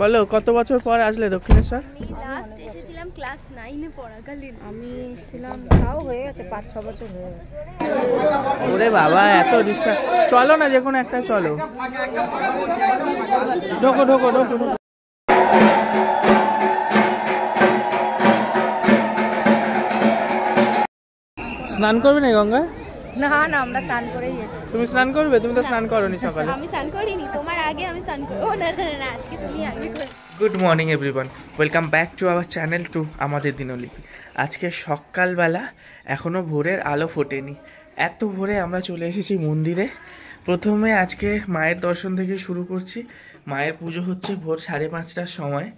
বলো কত বছর পর আসলে দক্ষিণেশ্বর? আমি লাস্ট এসেছিলাম ক্লাস 9 এ পড়াকালীন। আমি এসেছিলাম তাও হয়ে গেছে 5-6 বছর হয়ে গেছে। ওরে বাবা এত ডিস্টার্ব। চলো না যে কোনো একটা চলো। ঢোকো ঢোকো ঢোকো ঢোকো। স্নান করবে না গঙ্গায়? না না, আমরা স্নান করেই এসেছি। তুমি স্নান করবে? তুমি তো স্নান করোনি সকালে। আমি স্নান করিনি, তোমার আগে আমি স্নান করি। ও না না না, আজকে তুমি আগে করে। Good morning everyone, welcome back to our channel to আমাদের দিনলিপি। আজকে সকালবেলা এখনও ভোরের আলো ফোটেনি, এত ভোরে আমরা চলে এসেছি মন্দিরে। প্রথমে আজকে মায়ের দর্শন থেকে শুরু করছি। মায়ের পুজো হচ্ছে ভোর 5:30টার সময়,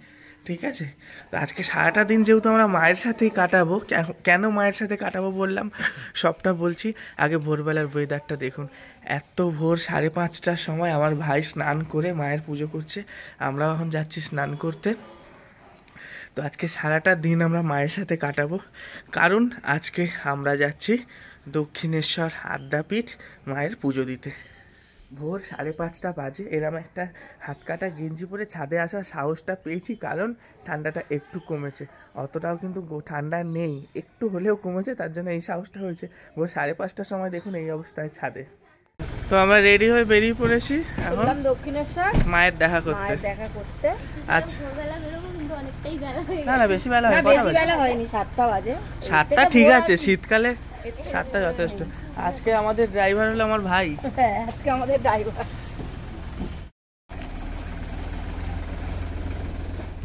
ঠিক আছে? তো আজকে সারাটা দিন যেহেতু আমরা মায়ের সাথেই কাটাবো, কেন মায়ের সাথে কাটাবো বললাম সবটা বলছি। আগে ভোরবেলার ওয়েদারটা দেখুন, এত ভোর 5:30টার সময় আমার ভাই স্নান করে মায়ের পুজো করছে, আমরাও এখন যাচ্ছি স্নান করতে। তো আজকে সারাটা দিন আমরা মায়ের সাথে কাটাবো, কারণ আজকে আমরা যাচ্ছি দক্ষিণেশ্বর আদ্যাপীঠ মায়ের পুজো দিতে। ভোর 5:30টা বাজে, এরম একটা হাত কাটা গেঞ্জি পরে ছাদে আসার সাহসটা পেয়েছি, কারণ ঠান্ডাটা একটু কমেছে। অতটাও কিন্তু ঠান্ডা নেই, একটু হলেও কমেছে, তার জন্য এই সাহসটা হয়েছে। ভোর 5:30টার সময় দেখুন এই অবস্থায় ছাদে। তো আমরা রেডি হয়ে বেরিয়ে পড়েছি এখন দক্ষিণেশ্বর মায়ের দেখা করতে। আচ্ছা, ভোরবেলা বেরোবো কিন্তু অনেকটাই বেলা হয়ে না না বেশি বেলা হয়, বেশি বেলা হয়নি, 7টা বাজে। 7টা ঠিক আছে, শীতকালে 7টা যথেষ্ট। আজকে আমাদের ড্রাইভার হলো আমার ভাই। হ্যাঁ, আজকে আমাদের ড্রাইভার।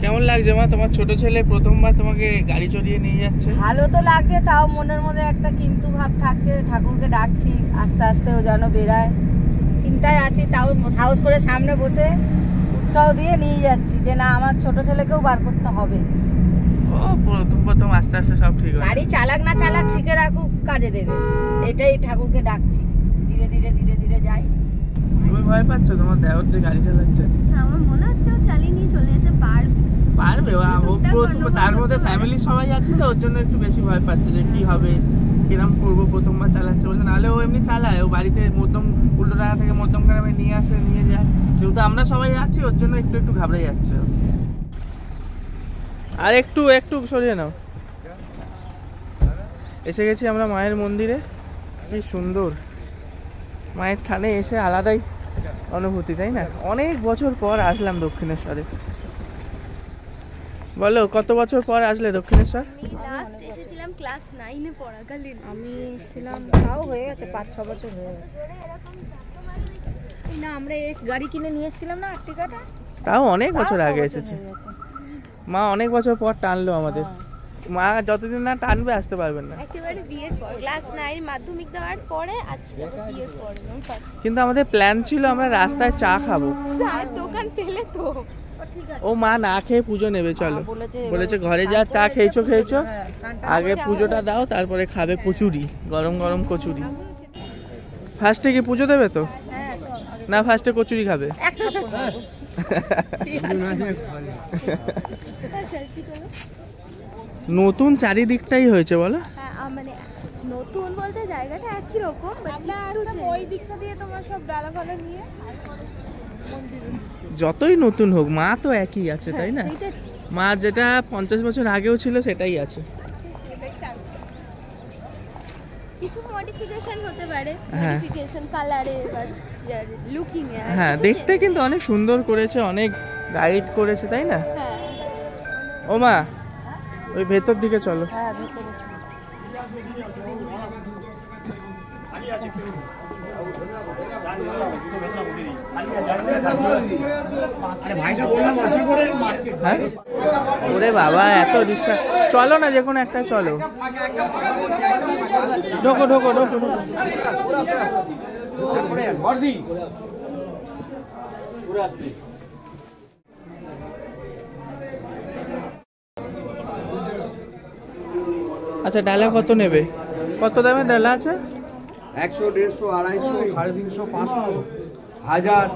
কেমন লাগছে মা, তোমার ছোট ছেলে প্রথমবার তোমাকে গাড়ি চড়িয়ে নিয়ে যাচ্ছে? ভালো তো লাগছে, তাও মনের মধ্যে একটা কিন্তু ভাব থাকছে। ঠাকুরকে ডাকছি আস্তে আস্তে ও যেন বেরায়, চিন্তায় আছি। তাও সাহস করে সামনে বসে উৎসাহ দিয়ে নিয়ে যাচ্ছি যে না, আমার ছোট ছেলেকেও বার করতে হবে। ও প্রথম আস্তে আস্তে সব ঠিক হবে। গাড়ি চালাক না চালাক শিখে রাখুক, কাজে দেবে, এটাই ঠাকুরকে ডাকছি। ধীরে ধীরে ধীরে ধীরে যাই। তুমি ভয় পাচ্ছ তোমার দেওর যে গাড়ি চালাচ্ছে? আমার মনে হচ্ছে ও চালিয়ে নিয়ে চলে যেতে পারবে। তার মধ্যে ফ্যামিলি সবাই আছে তো, ওর জন্য একটু বেশি ভয় পাচ্ছে যে কি হবে, কিরম করবো। প্রথমবার চালাচ্ছে বলছে, নাহলে ও এমনি চালায়, ও বাড়িতে উল্টোডাঙ্গা থেকে মধ্যমগ্রামে নিয়ে আসে নিয়ে যায়। যেহেতু আমরা সবাই আছি ওর জন্য একটু একটু ঘাবড়ে যাচ্ছে। আর একটু একটু সরিয়ে নাও। এসে গেছি আমরা মায়ের মন্দিরে, কি সুন্দর। মায়ের থানে এসে আলাদাই অনুভূতি, তাই না? অনেক বছর পর আসলাম দক্ষিণেশ্বরে। বলো কত বছর পর আসলে দক্ষিণেশ্বর? আমি লাস্ট এসেছিলাম ক্লাস 9 এ পড়াকালীন। আমি এসেছিলাম তাও হয়ে গেছে 5-6 বছর হয়ে গেছে। না, আমরা এক গাড়ি কিনে নিয়ে এসেছিলাম না আর্টিকাটা, তাও অনেক বছর আগে এসেছে। মা অনেক বছর পর টানলো আমাদের। মা যতদিন না টানবে আসতে পারবেন না। একেবারে বিয়ের পর, ক্লাস 9 মাধ্যমিক দেওয়ার পরে আজকে বিয়ের পর। কিন্তু আমাদের প্ল্যান ছিল আমরা রাস্তায় চা খাবো, চায়ের দোকান পেলে তো। ও মা না খেয়ে পুজো নেবে, চলো বলেছে ঘরে যা চা খেয়েছো আগে পুজোটা দাও, তারপরে খাবে কচুরি, গরম গরম কচুরি। ফার্স্টে কি পুজো দেবে তো? না, ফার্স্টে কচুরি খাবে। নতুন চারিদিকটাই হয়েছে বলো। মানে নতুন বলতে জায়গাটা একই রকম, ওই দিকটা দিয়ে তোমার সব ডালাপালা নিয়ে যতই নতুন হোক মা তো একই আছে, তাই না? মা যেটা 50 বছর আগেও ছিল সেটাই আছে। কিছু মডিফিকেশন হতে পারে, মডিফিকেশন কালারে বা লুকিং এ। হ্যাঁ, দেখতে কিন্তু অনেক সুন্দর করেছে, অনেক গাইড করেছে, তাই না? হ্যাঁ। ও মা ওই ভেতর দিকে চলো। হ্যাঁ, ভেতরে চলো। ওরে বাবা এত ডিস্টার্ব। চলো না যে কোনো একটা চলো। ঢোকো ঢোকো ঢোকো ঢোকো। আচ্ছা, ডালা কত নেবে? কত দামের ডালা আছে? 100, 150, 250, 350, 500, 1000।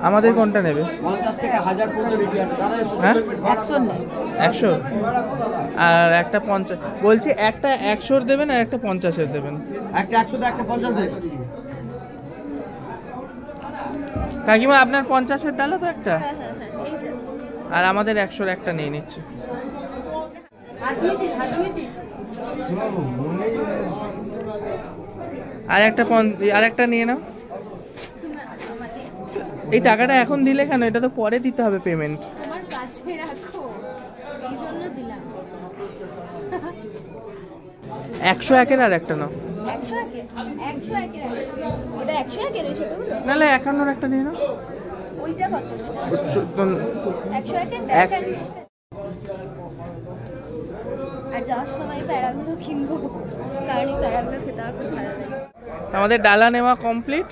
আমাদের কোনটা নেবে? 50 থেকে 1000 পর্যন্ত রেডি আছে। হ্যাঁ, 100 নেই। 100 আর একটা 50। বলছি একটা 100 দেবেন আর একটা 50 দেবেন। একটা 100 একটা 50 দেবেন। কাকিমা আপনার 50-এর ডালা তো একটা, হ্যাঁ হ্যাঁ হ্যাঁ, এই যে আর আমাদের 100-এর একটা নিয়ে নিচ্ছি। আর একটা নিয়ে নাও। এই টাকাটা এখন দিলে কেন? এটা তো পরে দিতে হবে পেমেন্ট। তোমার কাছে রাখো, এই জন্য দিলাম। 101-এর আর একটা নাও। 101 ওটা 101 ওই ছোটগুলো, নাহলে 51-এর একটা নিয়ে নাও। ওইটা কত? 101 আর যাওয়ার সময় প্যারাগুলো কিনবো, কারণ এই প্যারাগুলো খেতে আমার খুব ভালো লাগে। আমাদের ডালা নেওয়া কমপ্লিট।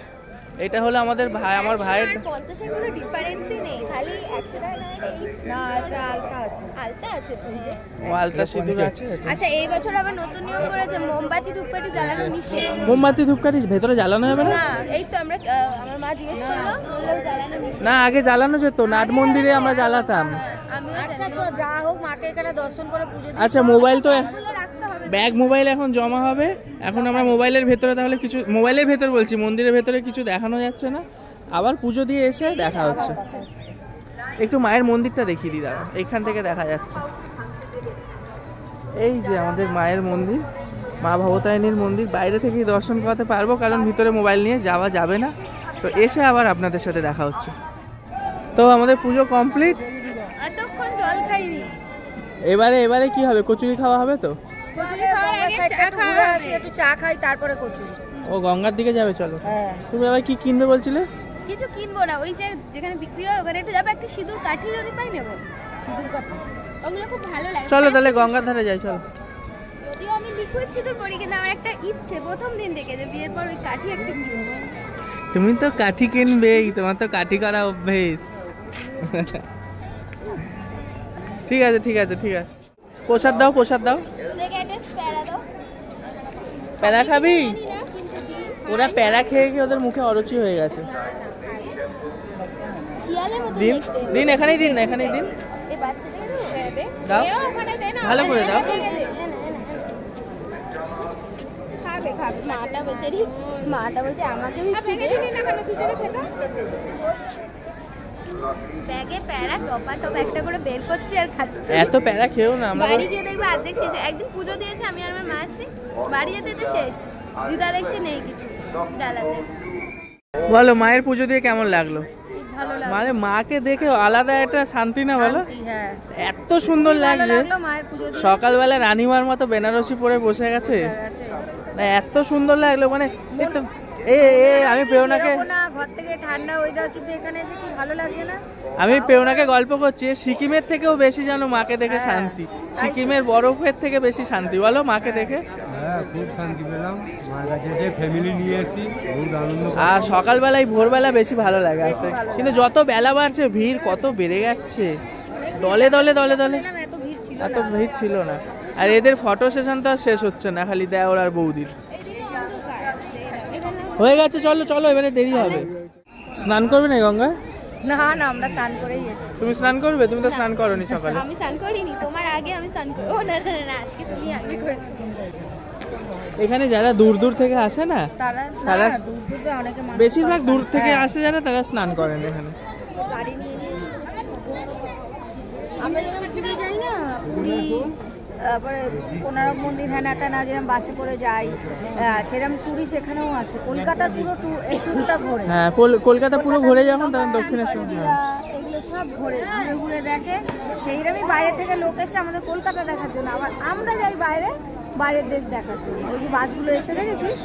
এটা হলো আমাদের ভাই, আমার ভাইয়ের। 50-এর কোনো ডিফারেন্সই নেই, খালি 100 টাকা না, এটা আলতা আছে, আলতা আছে তো। ও আলতা সিঁদুর আছে। আচ্ছা, এই বছর আবার নতুন নিয়ম করেছে, মোমবাতি ধূপকাঠি জ্বালানো নিষেধ। মোমবাতি ধূপকাঠি ভেতরে জ্বালানো হবে না? না, এই তো আমরা আমার মা জিজ্ঞেস করলো, বললো জ্বালানো নিষেধ। না, আগে জ্বালানো যেত, নাট মন্দিরে আমরা জ্বালাতাম। আচ্ছা যা হোক, মাকে এখানে দর্শন করে পুজো দিই। আচ্ছা, মোবাইল তো রাখতে হবে। ব্যাগ মোবাইল এখন জমা হবে। এখন আমরা মোবাইলের ভেতরে তাহলে কিছু, মোবাইলের ভেতর বলছি, মন্দিরের ভেতরে কিছু দেখানো যাচ্ছে না। আবার পুজো দিয়ে এসে দেখা হচ্ছে। একটু মায়ের মন্দিরটা দেখিয়ে দিই দাঁড়া, এইখান থেকে দেখা যাচ্ছে। এই যে আমাদের মায়ের মন্দির, মা ভবতারিণীর মন্দির। বাইরে থেকেই দর্শন করাতে পারবো, কারণ ভিতরে মোবাইল নিয়ে যাওয়া যাবে না। তো এসে আবার আপনাদের সাথে দেখা হচ্ছে। তো আমাদের পুজো কমপ্লিট। এতক্ষণ জল খাইনি। এবারে কি হবে? কচুরি খাওয়া হবে তো? কচুরি খাওয়ার আগে চা খাওয়া হবে। একটু চা খাই, তারপরে কচুরি। ও গঙ্গার দিকে যাবে, চলো। হ্যাঁ। তুমি আবার কি কিনবে বলছিলে? কিছু কিনবো না, ওই যে যেখানে বিক্রি হয় ওখানে একটু যাবো, একটা সিঁদুর কাঠি যদি পাই নেবো। সিঁদুর কাঠি ওগুলো খুব ভালো লাগে। চলো তাহলে গঙ্গার ধারে যাই, চলো। যদিও আমি লিকুইড সিঁদুর পরি, কিন্তু আমার একটা ইচ্ছে প্রথম দিন থেকে যে বিয়ের পর ওই কাঠি একটা কিনবো। তুমি তো কাঠি কিনবেই, তোমার তো কাঠি করা অভ্যেস। ঠিক আছে ঠিক আছে ঠিক আছে। প্রসাদ দাও, প্রসাদ দাও। দেখে একটা প্যারা দাও। প্যারা খাবি? জানি না, কিন্তু দিই। ওরা প্যারা খেয়ে খেয়ে ওদের মুখে অরুচি হয়ে গেছে। শিয়ালের মতো দিন দেখতে। দিন, এখানেই দিন, এখানেই দিন। এই বাচ্চাদের দে। দাও, এও ওখানে দে না, ভালো করে দাও। খাবে খাবে। মাটা বেচারি, মাটা বলছে আমাকে বিক্রি দে। ব্যাগে প্যারা টপা টপ একটা করে বের করছি আর খাচ্ছি। এত প্যারা খেও না। আমরা বাড়ি গিয়ে দেখবে অর্ধেক শেষ। একদিন পুজো দিয়েছে আমি আর আমার মা আসছি, বাড়ি যেতে তো শেষ। দিদা দেখছে নেই কিছু ডালাতে। বলো, মায়ের পুজো দিয়ে কেমন লাগলো? ভালো লাগলো। মানে মাকে দেখে আলাদা একটা শান্তি না বলো? হ্যাঁ, এত সুন্দর ভালো লাগছে। লাগলো মায়ের পুজো দিয়ে। সকালবেলা রানীমার মতো বেনারসি পরে বসে গেছে, আছে। না এত সুন্দর লাগলো। মানে এই তো আমি পেওনাকে, বেরোবো না, ঘর থেকে ঠান্ডা ওয়েদার, কিন্তু এখানে এসে কি ভালো লাগছে না? আমি পেওনাকে গল্প করছি, সিকিমের থেকেও বেশি জানো মাকে দেখে শান্তি। সিকিমের বরফের থেকে বেশি শান্তি বলো মাকে দেখে। হ্যাঁ, খুব শান্তি পেলাম মার কাছে, যে ফ্যামিলি নিয়ে এসেছি, বহুত আনন্দ। আর সকালবেলায় ভোরবেলা বেশি ভালো লাগে আসতে, কিন্তু যত বেলা বাড়ছে ভিড় কত বেড়ে যাচ্ছে। দলে দলে দলে দলে এত ভিড় ছিল এত ভিড় ছিল না। আর এদের ফটো সেশন তো আর শেষ হচ্ছে না, খালি দেওর আর বৌদির হয়ে গেছে। চলো চলো, এবারে দেরি হবে। স্নান করবে না গঙ্গা? না না, আমরা স্নান করেই এসেছি। তুমি স্নান করবে? তুমি তো স্নান করোনি সকালে। আমি স্নান করিনি, তোমার আগে আমি স্নান করি। ও না না না, আজকে তুমি আগে করেছো। এখানে যারা দূর দূর থেকে আসে না, তারা তারা দূর দূর থেকে অনেকে মানুষ বেশিরভাগ দূর থেকে হ্যাঁ। আসে যারা, তারা স্নান করেন এখানে। গাড়ি নিয়ে নিয়ে আমরা যেরকম পুরী যাই না, পুরী তারপরে কোনারক মন্দির হ্যানা ত্যানা যেরকম বাসে করে যাই, সেরকম টুরিস্ট এখানেও আসে। কলকাতার পুরো টুরটা ঘোরে। হ্যাঁ, কলকাতা পুরো ঘুরে যখন তখন দক্ষিণেশ্বর। এগুলো সব ঘুরে ঘুরে ঘুরে দেখে। সেইরকমই বাইরে থেকে লোক এসে আমাদের কলকাতা দেখার জন্য, আবার আমরা যাই বাইরের দেশ দেখার জন্য। ওই যে বাসগুলো এসে দেখেছিস?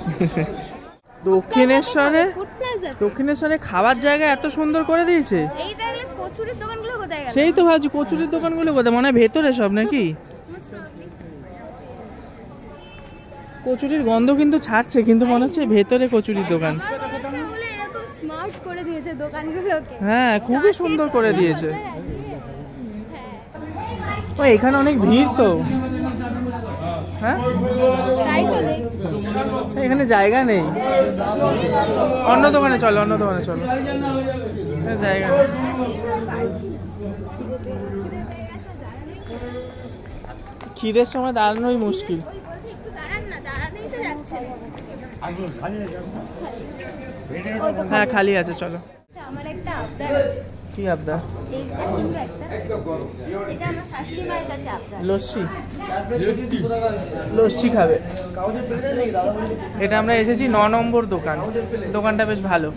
দক্ষিণেশ্বরে খাবার জায়গা এত সুন্দর করে দিয়েছে। এই জায়গায় কচুরির দোকানগুলো কোথায় গেল? সেই তো ভাবছি কচুরির দোকানগুলো কোথায়, মনে হয় ভেতরে সব নাকি। কচুরির গন্ধ কিন্তু ছাড়ছে, কিন্তু মনে হচ্ছে ভেতরে কচুরির দোকান। বাচ্চাগুলো এরকম স্মার্ট করে দিয়েছে দোকানগুলোকে। হ্যাঁ, খুবই সুন্দর করে দিয়েছে। ও এখানে অনেক ভিড় তো। হ্যাঁ, তাই তো নেই। এখানে জায়গা নেই। অন্য দোকানে চলো, অন্য দোকানে চলো, জায়গা নেই। খিদের সময় দাঁড়ানোই মুশকিল। দাঁড়ানেই তো যাচ্ছে। হ্যাঁ, খালি আছে, চলো। আমার একটা আবদার আছে। কি আবদার? এইটা কিনবে একটা। এটা আমার শাশুড়ি মায়ের কাছে আবদার। লস্যি লস্যি খাবে। এটা আমরা এসেছি 9 নম্বর দোকান, দোকানটা বেশ ভালো।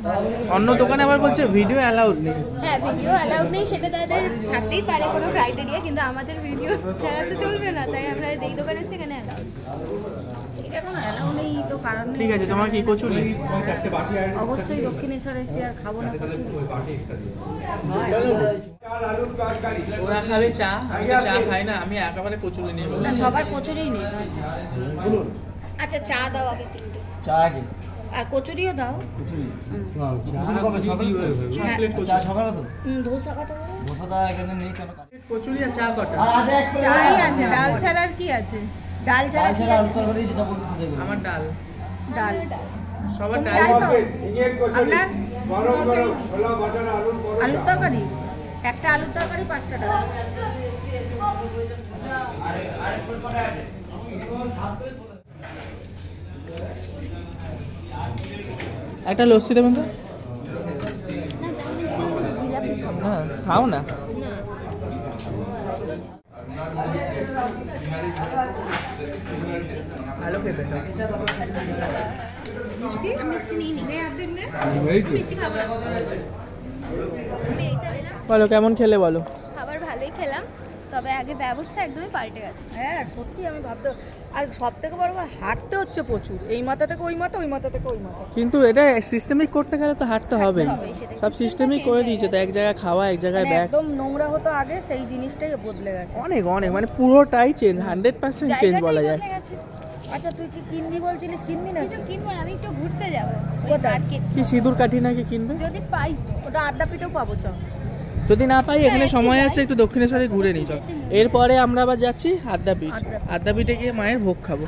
অন্য দোকানে আবার বলছে ভিডিও অ্যালাউড নেই। হ্যাঁ, ভিডিও অ্যালাউড নেই, সেটা তাদের থাকতেই পারে কোনো ক্রাইটেরিয়া, কিন্তু আমাদের ভিডিও ছাড়া তো চলবে না, তাই আমরা যেই দোকানে সেখানে অ্যালাউড। এটা কোনো অ্যালাউ নেই তো কারণ নেই। ঠিক আছে, তোমার কি কচুরি? অবশ্যই দক্ষিণেশ্বরে এসে আর খাবো না কচুরি। ওরা খাবে চা, আমি তো চা খাই না, আমি একেবারে কচুরি নিয়ে না, সবার কচুরিই নেই। আচ্ছা, চা দাও আগে 3টে। চা কি আর কচুরিও দাও। ধোসা কত করে? কচুরি আর চা কটা? চাই আছে, ডাল ছাড়া আর কি আছে? ডাল ছাড়া কি আছে? আমার ডাল, ডাল। সবার তুমি ডাল। ডাল তো? আপনার আলুর তরকারি? একটা আলুর তরকারি 5টা ডাল। একটা লস্যি দেবেন তো? না, আমি সেই জিলাপি খাবো। না, খাও না। ভালো খেতে। মিষ্টি? আমি মিষ্টি নিই নি। অর্ধেক নে। মিষ্টি খাবো না। আমি এইটা নিলাম। বলো কেমন খেলে বলো। খাবার ভালোই খেলাম, তবে আগে ব্যবস্থা একদমই পাল্টে গেছে। হ্যাঁ সত্যি, আমি ভাবতে, আর সব থেকে বড় কথা হাঁটতে হচ্ছে প্রচুর, এই মাথা থেকে ওই মাথা, ওই মাথা থেকে ওই মাথা। কিন্তু এটা সিস্টেমিক করতে গেলে তো হাঁটতে হবে, সেটাই। সব সিস্টেমিক করে দিয়েছে তো, এক জায়গায় খাওয়া এক জায়গায় মানে ব্যাগ। একদম নোংরা হতো আগে, সেই জিনিসটাই বদলে গেছে। অনেক অনেক মানে পুরোটাই চেঞ্জ, 100% চেঞ্জ বলা যায়। বদলে গেছে। আচ্ছা, তুই কি কিনবি বলছিলিস? কিনবি না? কিছু কিনবো না, আমি একটু ঘুরতে যাবো। কোথায়? মার্কেট। কি সিঁদুর কাঠি নাকি কিনবে? যদি পাই তো। ওটা আদ্যাপীঠেও পাবো, চ। যদি না পাই এখানে হ্যাঁ, সময় ঠিক আছে, একটু দক্ষিণেশ্বরে ঘুরে নিই চল। এরপরে আমরা আবার যাচ্ছি আদ্যাপীঠ। আদ্যাপীঠে গিয়ে মায়ের ভোগ খাবো।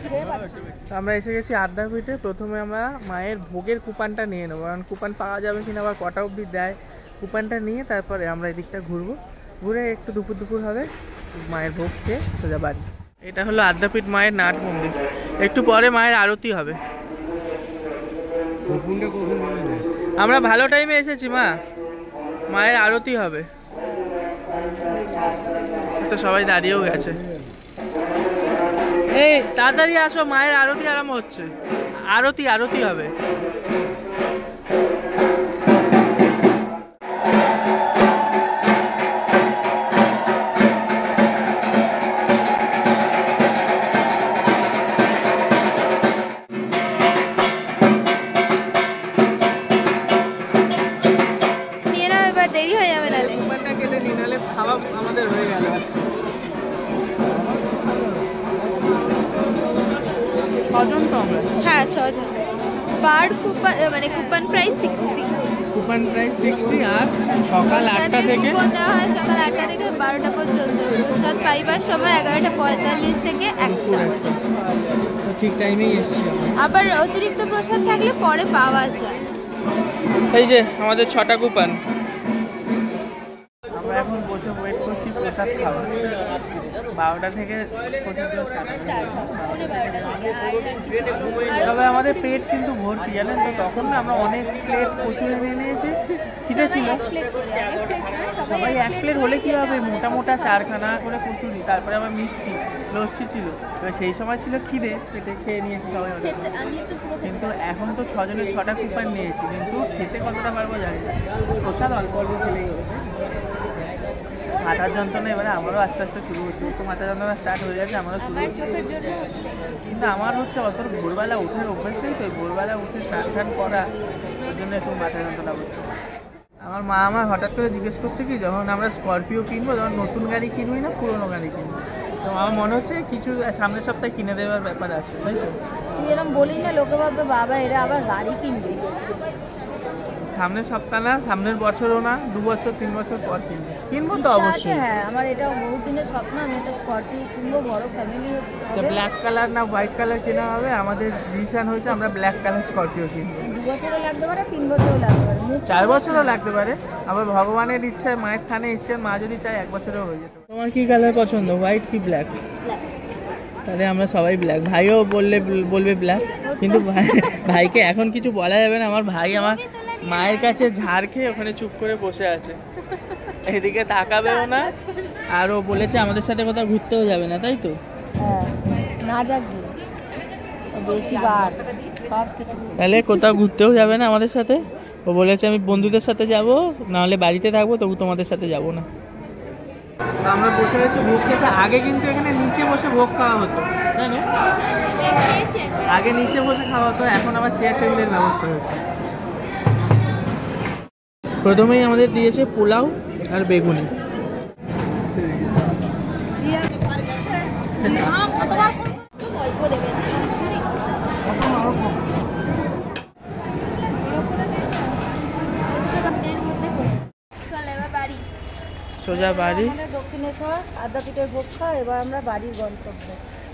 খেয়ে পাচ্ছি। তো আমরা এসে গেছি আদ্যাপীঠে। প্রথমে আমরা মায়ের ভোগের কুপনটা নিয়ে নেবো, কারণ কুপন পাওয়া যাবে কিনা বা কটা অবধি দেয়, কুপনটা নিয়ে তারপরে আমরা এদিকটা ঘুরবো। ঘুরে একটু দুপুর দুপুর হবে, মায়ের ভোগ খেয়ে সোজা বাড়ি। এটা হলো আদ্যাপীঠ মায়ের নাট মন্দির। একটু পরে মায়ের আরতি হবে। আমরা ভালো টাইমে এসেছি মা, মায়ের আরতি হবে। তো সবাই দাঁড়িয়েও গেছে। এই তাড়াতাড়ি আসো, মায়ের আরতি আরম্ভ হচ্ছে। আরতি আরতি হবে। নিয়ে নাও, এবার দেরি হয়ে যাবে নালে। কুপনটা কেটে নিই, নাহলে খাওয়া আমাদের হয়ে গেল আজকে। 6 জন তো আমরা। হ্যাঁ, 6 জন। পার কুপন মানে কুপন প্রাইস 60। কুপন প্রাইস 60 আর সকাল 8টা থেকে কুপন দেওয়া হয় সকাল 8টা থেকে 12টা পর্যন্ত। প্রসাদ পাইবার সময় 11:45 থেকে 1টা। তো ঠিক টাইমেই এসেছি আমরা। আবার অতিরিক্ত প্রসাদ থাকলে পরে পাওয়া যায়। এই যে আমাদের 6টা কুপন। আমরা এখন বসে ওয়েট করছি প্রসাদ খাওয়া। 12টা থেকে প্রসাদ স্টার্ট হবে। তবে আমাদের পেট কিন্তু ভর্তি, জানেন তো। তখন না আমরা অনেক প্লেট কচুরি নিয়ে নিয়েছি, খিদে ছিল। সবাই 1 প্লেট হলে কি হবে, মোটা মোটা 4খানা করে কচুরি, তারপরে আবার মিষ্টি লস্যি ছিল। এবার সেই সময় ছিল খিদে, পেটে খেয়ে নিয়েছি সবাই ওটা। কিন্তু এখন তো 6 জনের 6টা কুপন নিয়েছি, কিন্তু খেতে কতটা পারবো জানি না। প্রসাদ অল্প অল্প খেলেই হবে। মাথার যন্ত্রণা এবারে আমারও আস্তে আস্তে শুরু হচ্ছে। একটু মাথা যন্ত্রণা স্টার্ট হয়ে যাচ্ছে, আমারও শুরু হচ্ছে। কিন্তু আমার হচ্ছে অত ভোরবেলা ওঠার অভ্যাস নেই তো, ভোরবেলা উঠে স্নান টান করা, ওর জন্য একটু মাথা যন্ত্রণা হচ্ছে। আমার মা আমার হঠাৎ করে জিজ্ঞেস করছে কি, যখন আমরা স্করপিও কিনবো, যখন নতুন গাড়ি কিনবি না পুরোনো গাড়ি কিনবো। তো আমার মনে হচ্ছে কিছু সামনের সপ্তাহে কিনে দেওয়ার ব্যাপার আছে, তাই তো? তুই এরকম বলি না, লোকে ভাববে বাবা এরা আবার গাড়ি কিনবে। সামনের সপ্তাহ না, সামনের বছরও না, 2 বছর 3 বছর পর কিনবো তো অবশ্যই। হ্যাঁ, আমার এটা বহুত দিনের স্বপ্ন, আমি একটা স্করপিও কিনবো, বড় ফ্যামিলি তো ব্ল্যাক কালার না হোয়াইট কালার কেনা হবে। আমাদের ডিসিশন হয়েছে আমরা ব্ল্যাক কালার স্করপিও কিনবো। 2 বছরও লাগতে পারে, 3 বছরও লাগতে পারে, 4 বছরও লাগতে পারে। আবার ভগবানের ইচ্ছায় মায়ের থানে এসছে, মা যদি চায় 1 বছরেও হয়ে যেতে পারে। তোমার কি কালার পছন্দ, হোয়াইট কি ব্ল্যাক? তাহলে আমরা সবাই ব্ল্যাক। ভাইও বলবে ব্ল্যাক, কিন্তু ভাইকে এখন কিছু বলা যাবে না। আমার ভাই আমার মায়ের কাছে ঝাড় খেয়ে ওখানে চুপ করে বসে আছে, এদিকে তাকাবেও না। আর ও বলেছে আমাদের সাথে কোথাও ঘুরতেও যাবে না, তাই তো? হ্যাঁ, না যাক গিয়ে বেশি বার সব কিছু। তাহলে কোথাও ঘুরতেও যাবে না আমাদের সাথে? ও বলেছে আমি বন্ধুদের সাথে যাব, নাহলে বাড়িতে থাকবো, তবু তোমাদের সাথে যাব না। আমরা বসে গেছি ভোগ খেতে। আগে কিন্তু এখানে নিচে বসে ভোগ খাওয়া হতো, তাই না? আগে নিচে বসে খাওয়া হতো, এখন আবার চেয়ার টেবিলের ব্যবস্থা হয়েছে। প্রথমেই আমাদের দিয়েছে পোলাও আর বেগুনি। গল্প দেবেন বাড়ি সোজা বাড়ি। আমাদের দক্ষিণেশ্বর আদ্যাপীঠের ভোগ খাওয়া, এবার আমরা বাড়ির গন্তব্য।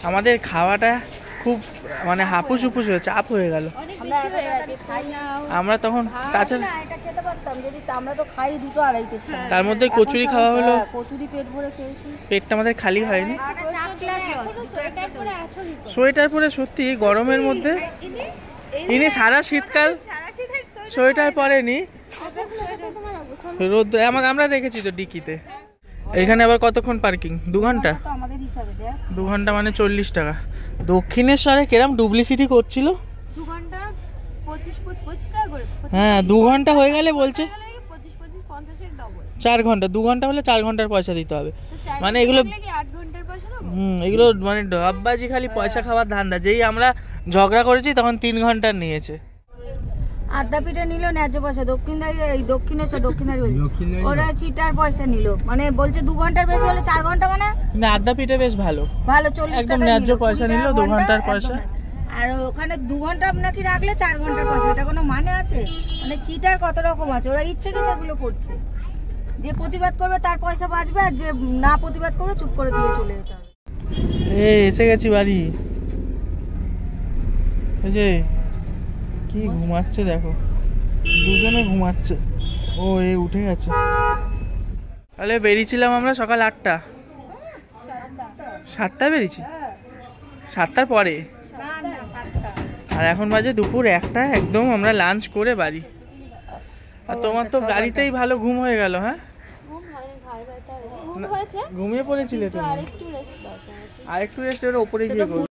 আমাদের খাওয়াটা খুব মানে হাপুস হুপুস হয়ে চাপ হয়ে গেল। অনেক বেশি হয়ে গেছে আমরা তখন তাছাড়া এটা খেতে পারতাম যদি, আমরা তো খাই 2টো 2:30-এর সময়। তার মধ্যে কচুরি খাওয়া হলো, কচুরি পেট ভরে খেয়েছি। পেটটা আমাদের খালি হয়নি। সোয়েটার পরে আছো কি করে? সোয়েটার পরে সত্যি গরমের মধ্যে ইনি সারা শীতকাল সারা শীতের সোয়েটার পরেনি, রোদ আমরা দেখেছি তো ডিকিতে। এখানে আবার কতক্ষণ পার্কিং? 2 ঘন্টা। তো আমাদের হিসাবে দেখ 2 ঘন্টা মানে 40 টাকা। দক্ষিণেশ্বরে কেরাম ডুপ্লিসিটি করছিল। 2 ঘন্টা 25 টাকা করে। হ্যাঁ 2 ঘন্টা হয়ে গেলে বলছে 25 50 এর ডবল। 4 ঘন্টা। 2 ঘন্টা হলে 4 ঘন্টার পয়সা দিতে হবে। মানে এগুলো 8 ঘন্টার পয়সা না? এগুলো মানে ডববাজি, খালি পয়সা খাওয়ার ধান্দা। যেই আমরা ঝগড়া করেছি তখন 3 ঘন্টার নিয়েছে। আদ্যাপীঠে নিল ন্যায্য পয়সা, দক্ষিণেশ্বর দক্ষিণারি ওরা চিটার পয়সা নিল, মানে বলছে 2 ঘন্টার বেশি হলে 4 ঘন্টা, মানে কিন্তু আদ্যাপীঠে বেশ ভালো, ভালো 40 একদম টাকা ন্যায্য নিল, পয়সা 20 নিল, টাকা 2 ঘন্টার একদম। পয়সা। আর ওখানে 2 ঘন্টা নাকি রাখলে 4 ঘন্টার পয়সা, এটা কোনো মানে আছে? মানে চিটার কত রকম আছে, ওরা ইচ্ছে কি এগুলো করছে। যে প্রতিবাদ করবে তার পয়সা বাঁচবে, আর যে না প্রতিবাদ করবে চুপ করে দিয়ে চলে যেতে হবে। এসে গেছি বাড়ি। এই যে কি ঘুমাচ্ছে দেখো, দুজনে ঘুমাচ্ছে। ও উঠে গেছে। তাহলে বেরিয়েছিলাম আমরা সকাল 8টা, 7টায় বেরিয়েছি, 7টার পরে। না না 7টা। আর এখন বাজে দুপুর 1টা, একদম আমরা লাঞ্চ করে বাড়ি। আর তোমার তো গাড়িতেই ভালো ঘুম হয়ে গেল। হ্যাঁ ঘুম হয়নি, ঘাড় ব্যথা হয়েছে। ঘুম হয়েছে, ঘুমিয়ে পড়েছিলে তুমি? আরেকটু রেস্ট দরকার আছে। আরেকটু রেস্ট, ওপরে গিয়ে করবো।